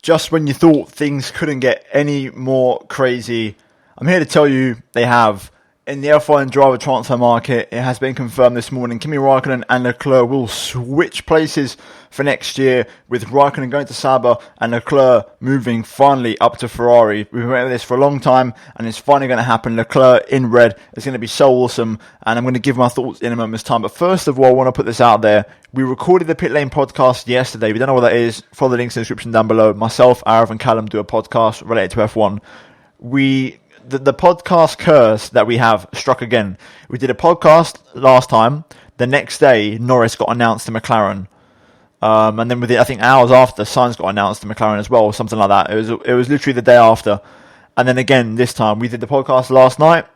just when you thought things couldn't get any more crazy, I'm here to tell you they have. In the F1 driver transfer market, it has been confirmed this morning Kimi Raikkonen and Leclerc will switch places for next year, with Raikkonen going to Sauber and Leclerc moving finally up to Ferrari. We've been waiting for this for a long time, and it's finally going to happen. Leclerc in red is going to be so awesome, and I'm going to give my thoughts in a moment's time. But first of all, I want to put this out there. We recorded the Pitlane podcast yesterday. We don't know what that is. Follow the links in the description down below. Myself, Arav, and Callum do a podcast related to F1. The podcast curse that we have struck again. We did a podcast last time. The next day, Norris got announced to McLaren. And then I think hours after, Sainz got announced to McLaren as well, or something like that. It was literally the day after. And then again, this time, we did the podcast last night.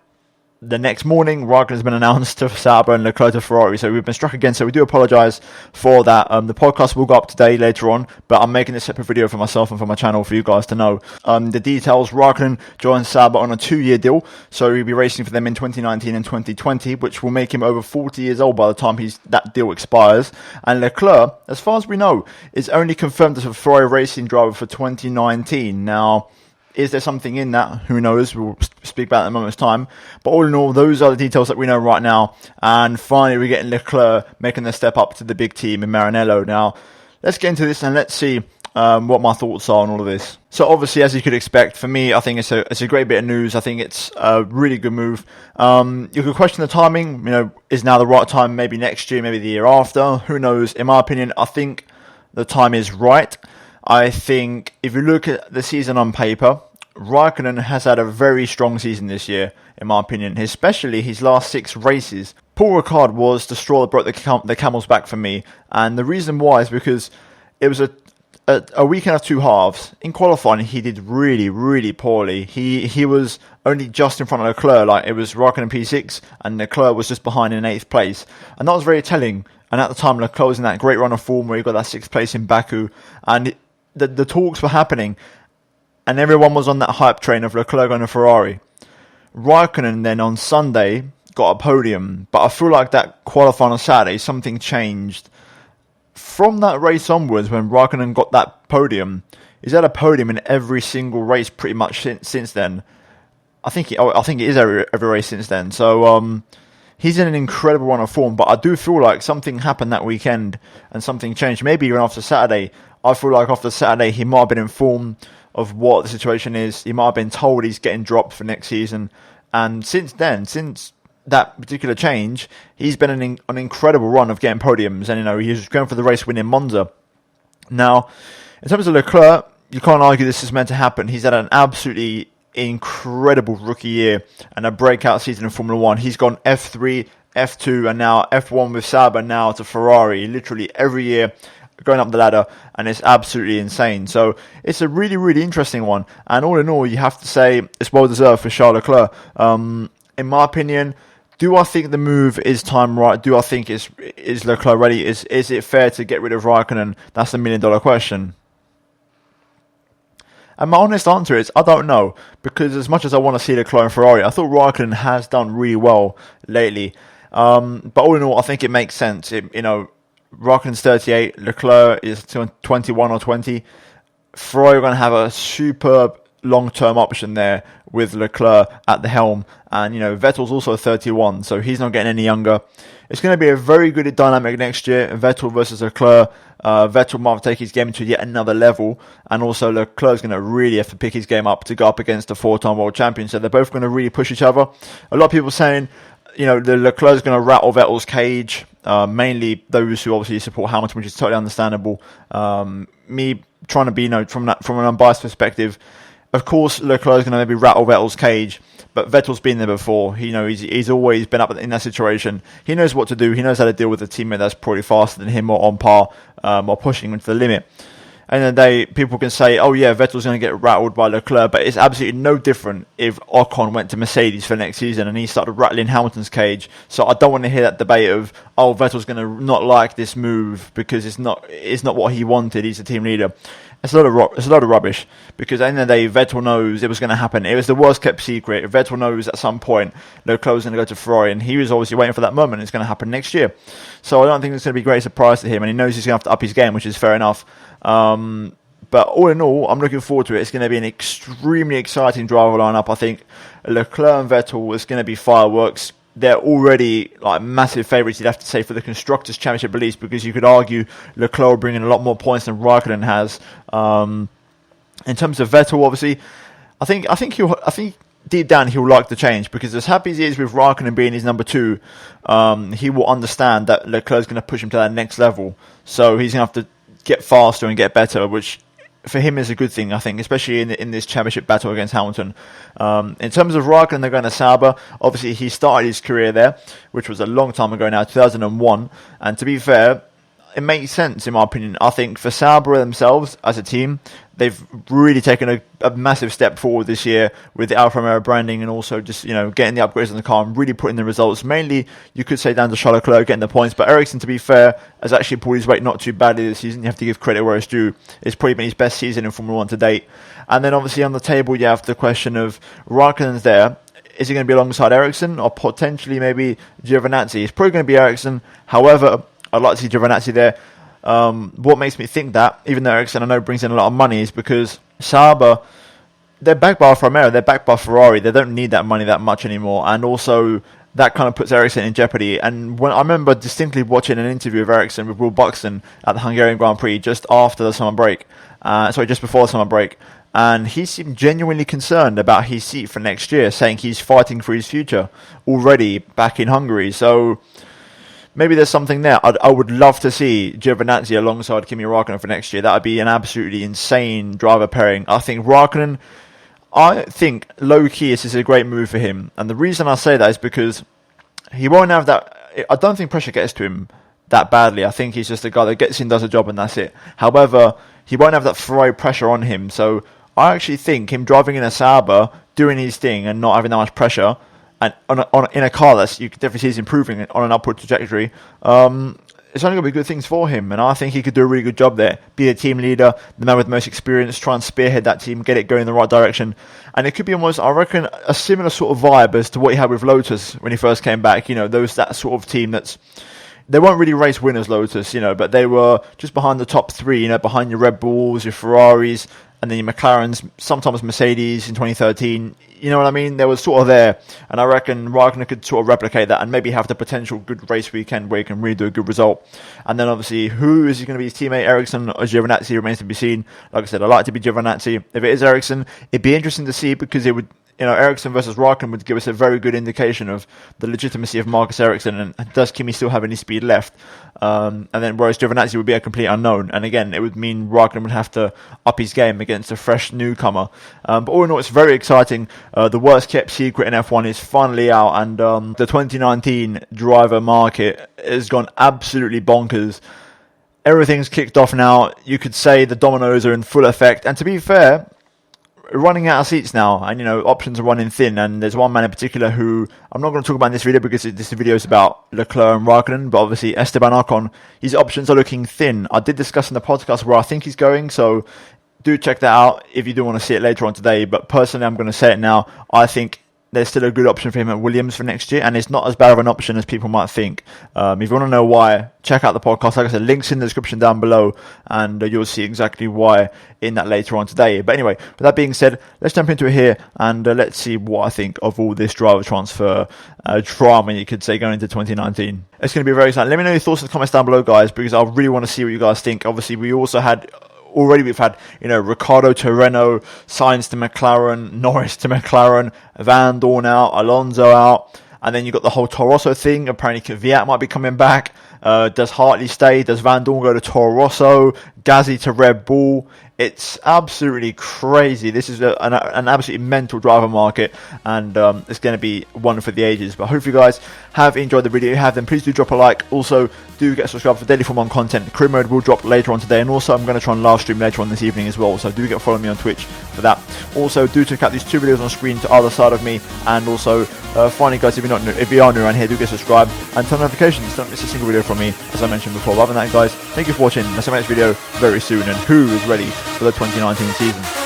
The next morning, Raikkonen has been announced to Sauber and Leclerc to Ferrari. So we've been struck again. So we do apologise for that. The podcast will go up today later on, but I'm making a separate video for myself and for my channel for you guys to know. The details: Raikkonen joins Sauber on a 2-year deal, so he'll be racing for them in 2019 and 2020, which will make him over 40 years old by the time that deal expires. And Leclerc, as far as we know, is only confirmed as a Ferrari racing driver for 2019. Now, is there something in that? Who knows? We'll speak about it in a moment's time. But all in all, those are the details that we know right now. And finally, we're getting Leclerc making the step up to the big team in Maranello. Now, let's get into this and let's see what my thoughts are on all of this. So obviously, as you could expect, for me, I think it's a great bit of news. I think it's a really good move. You could question the timing. Is now the right time? Maybe next year, maybe the year after. Who knows? In my opinion, I think the time is right. I think if you look at the season on paper, Raikkonen has had a very strong season this year, in my opinion, especially his last 6 races. Paul Ricard was the straw that broke the camel's back for me, and the reason why is because it was a weekend of 2 halves. In qualifying, he did really, really poorly. He was only just in front of Leclerc, like it was Raikkonen P6, and Leclerc was just behind in 8th place, and that was very telling. And at the time, Leclerc was in that great run of form where he got that 6th place in Baku, and the talks were happening, and everyone was on that hype train of Leclerc going to Ferrari. Raikkonen then on Sunday got a podium, but I feel like that qualifying on Saturday, something changed. From that race onwards, when Raikkonen got that podium, he's had a podium in every single race pretty much since then. I think it is every race since then. So he's in an incredible run of form, but I do feel like something happened that weekend and something changed. Maybe even after Saturday. I feel like after Saturday he might have been informed of what the situation is. He might have been told he's getting dropped for next season. And since then, since that particular change, he's been an incredible run of getting podiums. And, he was going for the race win in Monza. Now, in terms of Leclerc, you can't argue this is meant to happen. He's had an absolutely incredible rookie year and a breakout season in Formula 1. He's gone F3, F2, and now F1 with Sauber, now to Ferrari. Literally every year going up the ladder, and it's absolutely insane. So it's a really, really interesting one. And all in all, you have to say it's well deserved for Charles Leclerc. In my opinion, do I think the move is time right? Do I think is Leclerc ready? Is it fair to get rid of Raikkonen? That's the $1 million question. And my honest answer is, I don't know. Because as much as I want to see Leclerc and Ferrari, I thought Raikkonen has done really well lately. But all in all, I think it makes sense. Raikkonen's 38, Leclerc is 21 or 20. Ferrari are going to have a superb long-term option there with Leclerc at the helm. And, Vettel's also 31, so he's not getting any younger. It's going to be a very good dynamic next year, Vettel versus Leclerc. Vettel might take his game to yet another level, and also Leclerc's going to really have to pick his game up to go up against a 4-time world champion. So they're both going to really push each other. A lot of people saying, the Leclerc's going to rattle Vettel's cage. Mainly those who obviously support Hamilton, which is totally understandable. Me trying to be, from an unbiased perspective, of course Leclerc's going to maybe rattle Vettel's cage, but Vettel's been there before. He's always been up in that situation. He knows what to do. He knows how to deal with a teammate that's probably faster than him or on par, or pushing him to the limit. And then people can say, oh yeah, Vettel's going to get rattled by Leclerc, but it's absolutely no different if Ocon went to Mercedes for next season and he started rattling Hamilton's cage. So I don't want to hear that debate of, oh, Vettel's going to not like this move because it's not what he wanted. He's the team leader. It's a lot of rubbish, because at the end of the day, Vettel knows it was going to happen. It was the worst kept secret. Vettel knows at some point Leclerc was going to go to Ferrari, and he was obviously waiting for that moment. It's going to happen next year. So I don't think it's going to be a great surprise to him, and he knows he's going to have to up his game, which is fair enough. But all in all, I'm looking forward to it. It's going to be an extremely exciting driver lineup. I think Leclerc and Vettel is going to be fireworks. They're already like massive favourites, you'd have to say, for the Constructors' Championship at least, because you could argue Leclerc bringing a lot more points than Raikkonen has. In terms of Vettel, obviously, I think deep down he'll like the change, because as happy as he is with Raikkonen being his number 2, he will understand that Leclerc's going to push him to that next level. So he's going to have to get faster and get better, which for him is a good thing, I think, especially in this championship battle against Hamilton. In terms of Raikkonen, they're going to Sauber. Obviously, he started his career there, which was a long time ago now, 2001. And to be fair, it makes sense, in my opinion. I think for Sauber themselves, as a team, they've really taken a massive step forward this year with the Alfa Romeo branding, and also just, getting the upgrades on the car and really putting the results. Mainly, you could say down to Charles Leclerc getting the points, but Ericsson, to be fair, has actually pulled his weight not too badly this season. You have to give credit where it's due. It's probably been his best season in Formula 1 to date. And then obviously on the table, you have the question of Raikkonen's there. Is he going to be alongside Ericsson, or potentially maybe Giovinazzi? It's probably going to be Ericsson. However, I'd like to see Giovinazzi there. What makes me think that, even though Ericsson I know brings in a lot of money, is because Sauber, they're backed by Alfa Romeo, they're backed by Ferrari, they don't need that money that much anymore, and also that kind of puts Ericsson in jeopardy. And when I remember distinctly watching an interview of Ericsson with Will Buxton at the Hungarian Grand Prix just after the summer break, just before the summer break, and he seemed genuinely concerned about his seat for next year, saying he's fighting for his future already back in Hungary. So maybe there's something there. I would love to see Giovinazzi alongside Kimi Raikkonen for next year. That would be an absolutely insane driver pairing. I think Raikkonen, low-key, this is a great move for him. And the reason I say that is because he won't have that. I don't think pressure gets to him that badly. I think he's just a guy that gets in, does a job, and that's it. However, he won't have that Ferrari pressure on him. So I actually think him driving in a Sauber, doing his thing, and not having that much pressure, and in a car that you can definitely see is improving on an upward trajectory, it's only going to be good things for him. And I think he could do a really good job there. Be a team leader, the man with the most experience, try and spearhead that team, get it going in the right direction. And it could be almost, I reckon, a similar sort of vibe as to what he had with Lotus when he first came back. That sort of team that's... They weren't really race winners, Lotus, but they were just behind the top 3, behind your Red Bulls, your Ferraris, and then your McLarens, sometimes Mercedes in 2013. You know what I mean? They were sort of there. And I reckon Raikkonen could sort of replicate that and maybe have the potential good race weekend where he can really do a good result. And then obviously, who is going to be his teammate, Ericsson or Giovinazzi, remains to be seen. Like I said, I'd like to be Giovinazzi. If it is Ericsson, it'd be interesting to see, because it would... Ericsson versus Raikkonen would give us a very good indication of the legitimacy of Marcus Ericsson, and does Kimi still have any speed left? And then whereas Giovinazzi would be a complete unknown, and again, it would mean Raikkonen would have to up his game against a fresh newcomer. But all in all, it's very exciting. The worst kept secret in F1 is finally out, and the 2019 driver market has gone absolutely bonkers. Everything's kicked off now. You could say the dominoes are in full effect, and to be fair, running out of seats now, and options are running thin, and there's one man in particular who I'm not going to talk about in this video, because this video is about Leclerc and Raikkonen, but obviously Esteban Ocon, his options are looking thin. I did discuss in the podcast where I think he's going, so do check that out if you do want to see it later on today. But personally, I'm going to say it now, I think there's still a good option for him at Williams for next year, and it's not as bad of an option as people might think. If you want to know why, check out the podcast. Like I said, links in the description down below, and you'll see exactly why in that later on today. But anyway, with that being said, let's jump into it here, and let's see what I think of all this driver transfer drama, you could say, going into 2019. It's going to be very exciting. Let me know your thoughts in the comments down below, guys, because I really want to see what you guys think. Obviously, we've had Ricciardo to Renault, Sainz to McLaren, Norris to McLaren, Van Dorn out, Alonso out, and then you've got the whole Toro Rosso thing. Apparently Kvyat might be coming back. Does Hartley stay? Does Van Dorn go to Toro Rosso? Gasly to Red Bull? It's absolutely crazy. This is an absolutely mental driver market, and it's going to be one for the ages. But I hope you guys have enjoyed the video. If you have, then please do drop a like. Also, do get subscribed for daily Formula 1 content. Career mode will drop later on today, and also I'm going to try and live stream later on this evening as well. So do get following me on Twitch for that. Also, do check out these 2 videos on screen to either side of me, and also finally, guys, if you are new around here, do get subscribed and turn notifications. Don't miss a single video from me, as I mentioned before. Other than that, guys, thank you for watching. I'll see you in the next video very soon. And who is ready for the 2019 season?